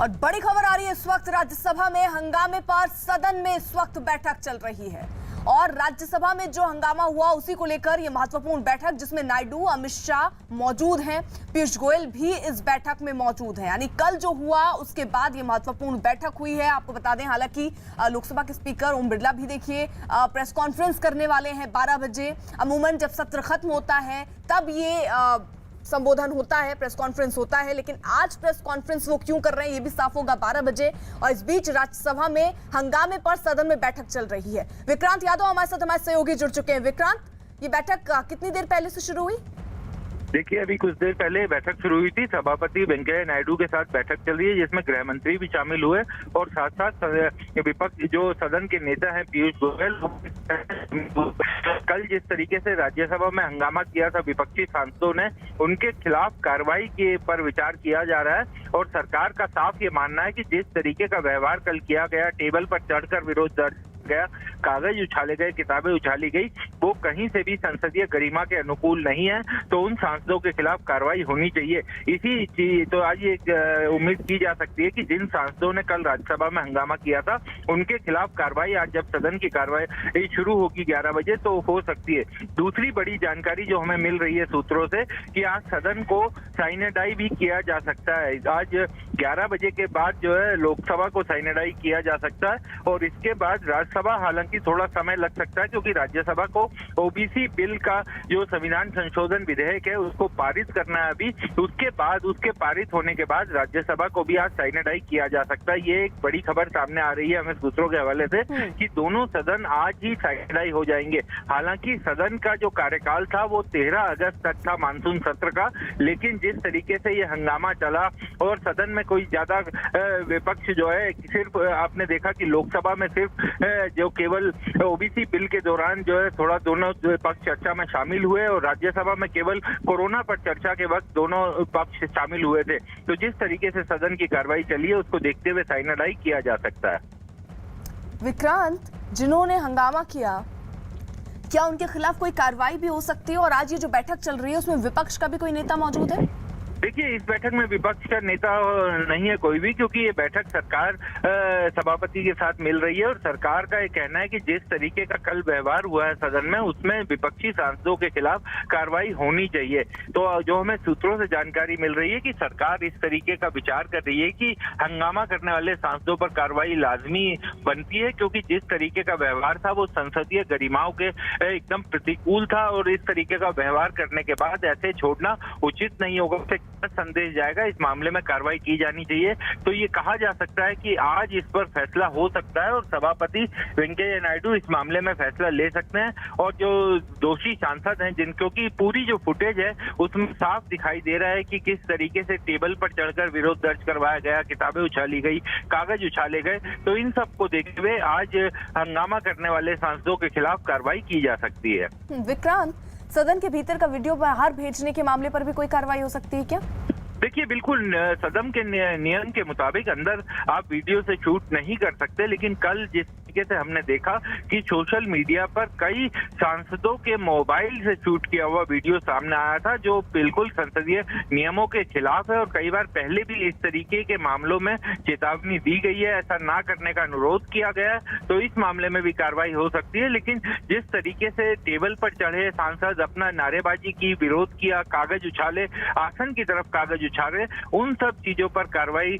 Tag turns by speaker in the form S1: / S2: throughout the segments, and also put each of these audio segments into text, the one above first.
S1: और बड़ी खबर आ रही है इस वक्त राज्यसभा में हंगामे पर। सदन में इस वक्त बैठक चल रही है और राज्यसभा में जो हंगामा हुआ उसी को लेकर यह महत्वपूर्ण बैठक, जिसमें नायडू, अमित शाह मौजूद हैं, पीयूष गोयल भी इस बैठक में मौजूद हैं। यानी कल जो हुआ उसके बाद यह महत्वपूर्ण बैठक हुई है। आपको बता दें, हालांकि लोकसभा के स्पीकर ओम बिरला भी देखिए प्रेस कॉन्फ्रेंस करने वाले हैं 12 बजे। अमूमन जब सत्र खत्म होता है तब ये संबोधन होता है, प्रेस कॉन्फ्रेंस होता है, लेकिन आज प्रेस कॉन्फ्रेंस वो क्यों कर रहे हैं ये भी साफ होगा 12 बजे। और इस बीच राज्यसभा में हंगामे पर सदन में बैठक चल रही है। विक्रांत यादव हमारे साथ, हमारे सहयोगी जुड़ चुके हैं। विक्रांत, ये बैठक कितनी देर पहले से शुरू हुई?
S2: देखिए, अभी कुछ देर पहले बैठक शुरू हुई थी। सभापति वेंकैया नायडू के साथ बैठक चल रही है, जिसमें गृह मंत्री भी शामिल हुए और साथ साथ विपक्ष जो सदन के नेता हैं पीयूष गोयल। कल जिस तरीके से राज्यसभा में हंगामा किया था विपक्षी सांसदों ने, उनके खिलाफ कार्रवाई के पर विचार किया जा रहा है और सरकार का साफ ये मानना है कि जिस तरीके का व्यवहार कल किया गया, टेबल पर चढ़कर विरोध दर्ज गया, कागज उछाले गए, किताबें उछाली गई, वो कहीं से भी संसदीय गरिमा के अनुकूल नहीं है। तो उन सांसदों के खिलाफ कार्रवाई होनी चाहिए। इसी चीज तो आज एक उम्मीद की जा सकती है कि जिन सांसदों ने कल राज्यसभा में हंगामा किया था उनके खिलाफ कार्रवाई आज जब सदन की कार्रवाई शुरू होगी 11 बजे तो हो सकती है। दूसरी बड़ी जानकारी जो हमें मिल रही है सूत्रों से कि आज सदन को साइनेडाई भी किया जा सकता है। आज 11 बजे के बाद जो है लोकसभा को साइनेडाई किया जा सकता है और इसके बाद राज्यसभा, हालांकि थोड़ा समय लग सकता है क्योंकि राज्यसभा को ओबीसी बिल का जो संविधान संशोधन विधेयक है उसको पारित करना है अभी। उसके पारित होने के बाद राज्यसभा को भी आज साइनेडाई किया जा सकता है। ये एक बड़ी खबर सामने आ रही है हमें सूत्रों के हवाले से कि दोनों सदन आज ही साइनेडाई हो जाएंगे। हालांकि सदन का जो कार्यकाल था वो 13 अगस्त तक था मानसून सत्र का, लेकिन जिस तरीके से ये हंगामा चला और सदन में कोई ज्यादा विपक्ष जो है, सिर्फ आपने देखा कि लोकसभा में सिर्फ जो केवल ओबीसी बिल के दौरान जो है थोड़ा दोनों पक्ष चर्चा में शामिल हुए और राज्यसभा में केवल कोरोना पर चर्चा के वक्त दोनों पक्ष शामिल हुए थे। तो जिस तरीके से सदन की कार्रवाई चली है उसको देखते हुए साइनेडाई किया जा सकता है।
S1: विक्रांत, जिन्होंने हंगामा किया, क्या उनके खिलाफ कोई कार्रवाई भी हो सकती है? और आज ये जो बैठक चल रही है उसमें विपक्ष का भी कोई नेता मौजूद है?
S2: देखिए, इस बैठक में विपक्ष का नेता नहीं है कोई भी, क्योंकि ये बैठक सरकार सभापति के साथ मिल रही है और सरकार का ये कहना है कि जिस तरीके का कल व्यवहार हुआ है सदन में उसमें विपक्षी सांसदों के खिलाफ कार्रवाई होनी चाहिए। तो जो हमें सूत्रों से जानकारी मिल रही है कि सरकार इस तरीके का विचार कर रही है कि हंगामा करने वाले सांसदों पर कार्रवाई लाजमी बनती है, क्योंकि जिस तरीके का व्यवहार था वो संसदीय गरिमाओं के एकदम प्रतिकूल था और इस तरीके का व्यवहार करने के बाद ऐसे छोड़ना उचित नहीं होगा। संदेश जाएगा, इस मामले में कार्रवाई की जानी चाहिए। तो ये कहा जा सकता है कि आज इस पर फैसला हो सकता है और सभापति वेंकैया नायडू इस मामले में फैसला ले सकते हैं। और जो दोषी सांसद हैं जिनको की पूरी जो फुटेज है उसमें साफ दिखाई दे रहा है कि किस तरीके से टेबल पर चढ़कर विरोध दर्ज करवाया गया, किताबें उछाली गई, कागज उछाले गए, तो इन सबको देखते हुए आज हंगामा करने वाले सांसदों के खिलाफ कार्रवाई की जा सकती है।
S1: विक्रांत, सदन के भीतर का वीडियो बाहर भेजने के मामले पर भी कोई कार्रवाई हो सकती है क्या?
S2: देखिए, बिल्कुल सदन के नियम के मुताबिक अंदर आप वीडियो से शूट नहीं कर सकते, लेकिन कल जिस तरीके से हमने देखा कि सोशल मीडिया पर कई सांसदों के मोबाइल से शूट किया हुआ वीडियो सामने आया था जो बिल्कुल संसदीय नियमों के खिलाफ है और कई बार पहले भी इस तरीके के मामलों में चेतावनी दी गई है, ऐसा ना करने का अनुरोध किया गया है। तो इस मामले में भी कार्रवाई हो सकती है। लेकिन जिस तरीके से टेबल पर चढ़े सांसद अपना नारेबाजी की, विरोध किया, कागज उछाले, आसन की तरफ कागज उछाले, उन सब चीजों पर कार्रवाई,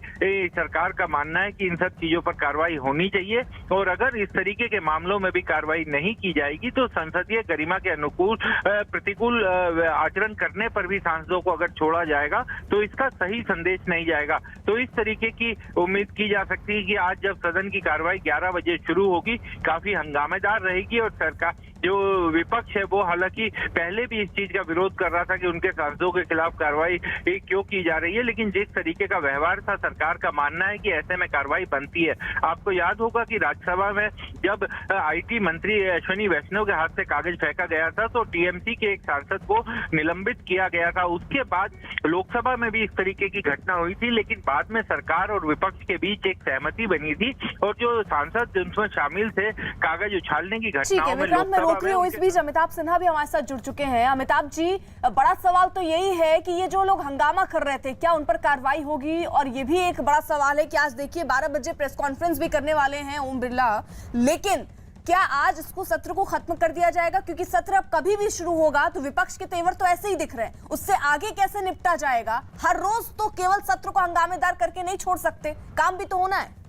S2: सरकार का मानना है कि इन सब चीजों पर कार्रवाई होनी चाहिए। और अगर इस तरीके के मामलों में भी कार्रवाई नहीं की जाएगी तो संसदीय गरिमा के अनुकूल प्रतिकूल आचरण करने पर भी सांसदों को अगर छोड़ा जाएगा तो इसका सही संदेश नहीं जाएगा। तो इस तरीके की उम्मीद की जा सकती है कि आज जब सदन की कार्रवाई 11 बजे शुरू होगी काफी हंगामेदार रहेगी और सरकार जो विपक्ष है वो हालांकि पहले भी इस चीज का विरोध कर रहा था कि उनके सांसदों के खिलाफ कार्रवाई क्यों की जा रही है, लेकिन जिस तरीके का व्यवहार था सरकार का मानना है कि ऐसे में कार्रवाई बनती है। आपको याद होगा कि राज्यसभा में जब आईटी मंत्री अश्विनी वैष्णव के हाथ से कागज फेंका गया था तो टीएमसी के एक सांसद को निलंबित किया गया था। उसके बाद लोकसभा में भी इस तरीके की घटना हुई थी, लेकिन बाद में सरकार और विपक्ष के बीच एक सहमति बनी थी और जो सांसद जिनमें शामिल थे कागज उछालने की घटनाओं में लोकसभा
S1: रोक रही हूँ, इस बीच अमिताभ सिन्हा भी हमारे साथ जुड़ चुके हैं। अमिताभ जी, बड़ा सवाल तो यही है कि ये जो लोग हंगामा कर रहे थे, क्या उन पर कार्रवाई होगी? और ये भी एक बड़ा सवाल है कि आज देखिए 12 बजे प्रेस कॉन्फ्रेंस भी करने वाले हैं ओम बिरला, लेकिन क्या आज इसको सत्र को खत्म कर दिया जाएगा? क्योंकि सत्र अब कभी भी शुरू होगा तो विपक्ष के तेवर तो ऐसे ही दिख रहे हैं, उससे आगे कैसे निपटा जाएगा? हर रोज तो केवल सत्र को हंगामेदार करके नहीं छोड़ सकते, काम भी तो होना है।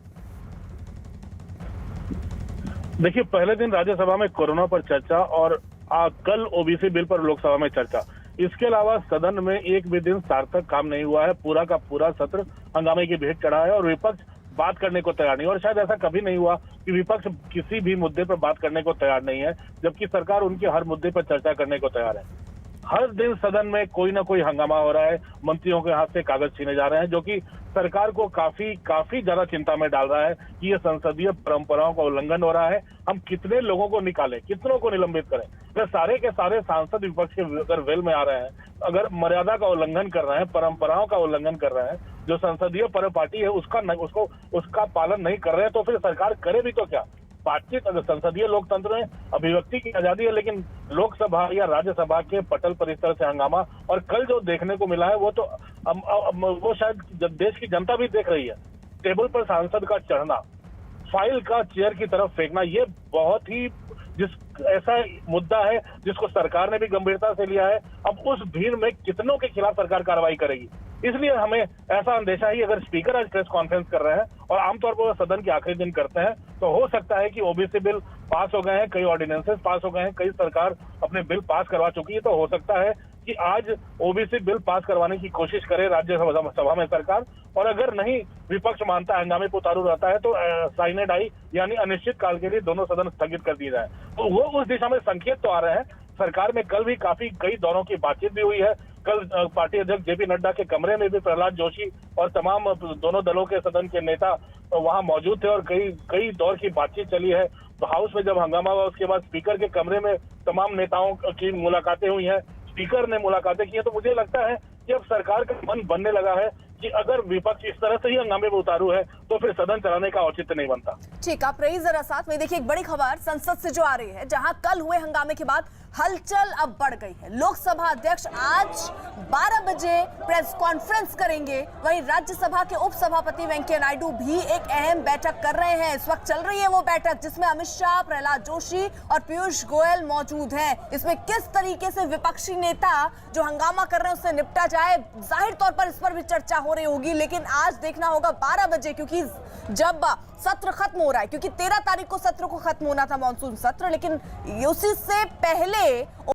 S3: देखिए, पहले दिन राज्यसभा में कोरोना पर चर्चा और कल ओबीसी बिल पर लोकसभा में चर्चा। इसके अलावा सदन में एक भी दिन सार्थक काम नहीं हुआ है। पूरा का पूरा सत्र हंगामे की भेंट चढ़ा है और विपक्ष बात करने को तैयार नहीं। और शायद ऐसा कभी नहीं हुआ कि विपक्ष किसी भी मुद्दे पर बात करने को तैयार नहीं है, जबकि सरकार उनके हर मुद्दे पर चर्चा करने को तैयार है। हर दिन सदन में कोई ना कोई हंगामा हो रहा है, मंत्रियों के हाथ से कागज छीने जा रहे हैं, जो कि सरकार को काफी ज्यादा चिंता में डाल रहा है कि ये संसदीय परंपराओं का उल्लंघन हो रहा है। हम कितने लोगों को निकालें, कितनों को निलंबित करें? अगर सारे के सारे सांसद विपक्ष के अगर वेल में आ रहे हैं, अगर मर्यादा का उल्लंघन कर रहे हैं, परंपराओं का उल्लंघन कर रहे हैं, जो संसदीय परिपाटी है उसका पालन नहीं कर रहे हैं, तो फिर सरकार करे भी तो क्या? बातचीत, अगर संसदीय लोकतंत्र में अभिव्यक्ति की आजादी है, लेकिन लोकसभा या राज्यसभा के पटल परिसर से हंगामा, और कल जो देखने को मिला है वो तो वो शायद देश की जनता भी देख रही है। टेबल पर सांसद का चढ़ना, फाइल का चेयर की तरफ फेंकना, ये बहुत ही ऐसा मुद्दा है जिसको सरकार ने भी गंभीरता से लिया है। अब उस भीड़ में कितनों के खिलाफ सरकार कार्रवाई करेगी? इसलिए हमें ऐसा अंदेशा है, अगर स्पीकर आज प्रेस कॉन्फ्रेंस कर रहे हैं और आमतौर पर सदन के आखिरी दिन करते हैं, तो हो सकता है कि ओबीसी बिल पास हो गए हैं, कई ऑर्डिनेंसेस पास हो गए हैं, कई सरकार अपने बिल पास करवा चुकी है, तो हो सकता है कि आज ओबीसी बिल पास करवाने की कोशिश करे राज्यसभा में सरकार। और अगर नहीं विपक्ष मानता है, हंगामे को उतारू रहता है, तो साइने डाई यानी अनिश्चित काल के लिए दोनों सदन स्थगित कर दिए जाए। तो वो उस दिशा में संकेत तो आ रहे हैं। सरकार में कल भी कई दौरों की बातचीत भी हुई है। कल पार्टी अध्यक्ष जेपी नड्डा के कमरे में भी प्रहलाद जोशी और तमाम दोनों दलों के सदन के नेता वहां मौजूद थे और कई दौर की बातचीत चली है। तो हाउस में जब हंगामा हुआ, उसके बाद स्पीकर के कमरे में तमाम नेताओं की मुलाकातें हुई हैं, स्पीकर ने मुलाकातें की हैं। तो मुझे लगता है कि अब सरकार का मन बनने लगा है कि अगर विपक्ष इस तरह से ही हंगामे में उतारू है तो फिर सदन चलाने का औचित्य नहीं बनता।
S1: ठीक, आप रही जरा साथ में। देखिए, एक बड़ी खबर संसद से जो आ रही है, जहां कल हुए हंगामे के बाद हलचल अब बढ़ गई है। लोकसभा अध्यक्ष आज 12 बजे प्रेस कॉन्फ्रेंस करेंगे, वहीं राज्यसभा के उपसभापति वेंकैया नायडू भी एक अहम बैठक कर रहे हैं। इस वक्त चल रही है वो बैठक जिसमें अमित शाह, प्रहलाद जोशी और पीयूष गोयल मौजूद हैं। इसमें किस तरीके से विपक्षी नेता जो हंगामा कर रहे हैं उससे निपटा जाए, जाहिर तौर पर इस पर भी चर्चा हो रही होगी। लेकिन आज देखना होगा 12 बजे, क्योंकि जब सत्र खत्म हो रहा है, क्योंकि 13 तारीख को सत्र को खत्म होना था, मानसून सत्र, लेकिन उसी से पहले